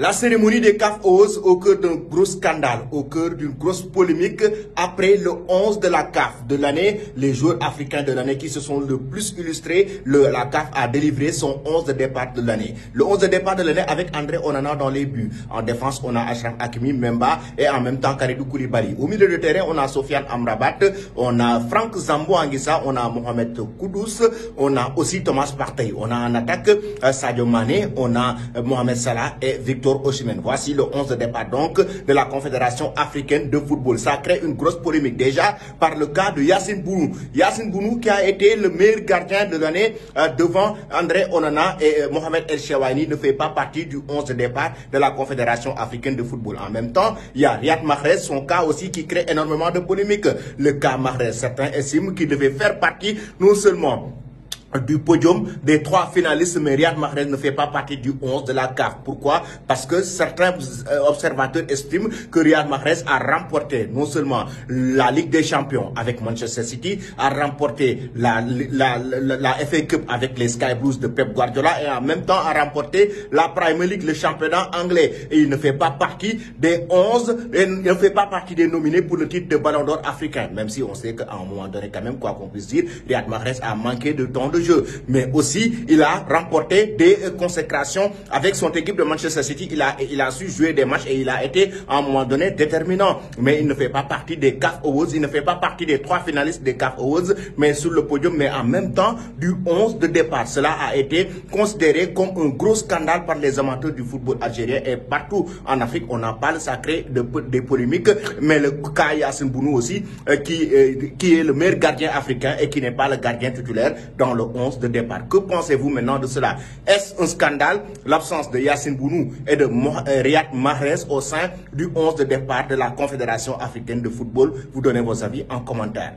La cérémonie des CAF ose au cœur d'un gros scandale, au cœur d'une grosse polémique après le 11 de la CAF de l'année. Les joueurs africains de l'année qui se sont le plus illustrés, la CAF a délivré son 11 de départ de l'année. Le 11 de départ de l'année avec André Onana dans les buts. En défense, on a Achraf Hakimi, Memba et en même temps Kalidou Koulibaly. Au milieu de terrain, on a Sofiane Amrabat, on a Franck Zambo Anguissa, on a Mohamed Kudus, on a aussi Thomas Partey. On a en attaque Sadio Mané, on a Mohamed Salah et Victor Osimhen. Voici le 11 de départ donc de la Confédération africaine de football. Ça crée une grosse polémique déjà par le cas de Yacine Bounou. Yacine Bounou qui a été le meilleur gardien de l'année devant André Onana et Mohamed El Chewaini ne fait pas partie du 11 de départ de la Confédération africaine de football. En même temps, il y a Riyad Mahrez, son cas aussi qui crée énormément de polémiques. Le cas Mahrez, certains estiment qu'il devait faire partie non seulement du podium des 3 finalistes, mais Riyad Mahrez ne fait pas partie du 11 de la CAF. Pourquoi? Parce que certains observateurs estiment que Riyad Mahrez a remporté non seulement la Ligue des Champions avec Manchester City, a remporté la FA Cup avec les Sky Blues de Pep Guardiola et en même temps a remporté la Premier League, le championnat anglais. Et il ne fait pas partie des 11, et il ne fait pas partie des nominés pour le titre de Ballon d'Or africain. Même si on sait qu'à un moment donné, quand même, quoi qu'on puisse dire, Riyad Mahrez a manqué de temps de jeu, mais aussi il a remporté des consécrations avec son équipe de Manchester City. Il a su jouer des matchs et il a été à un moment donné déterminant, mais il ne fait pas partie des CAF Awards, il ne fait pas partie des 3 finalistes des CAF Awards, mais sur le podium, mais en même temps du 11 de départ. Cela a été considéré comme un gros scandale par les amateurs du football algérien et partout en Afrique on en parle. Ça crée des polémiques, mais le cas Yacine Bounou aussi qui est le meilleur gardien africain et qui n'est pas le gardien titulaire dans le 11 de départ. Que pensez-vous maintenant de cela? Est-ce un scandale l'absence de Yacine Bounou et de Riyad Mahrez au sein du 11 de départ de la Confédération africaine de football? Vous donnez vos avis en commentaire.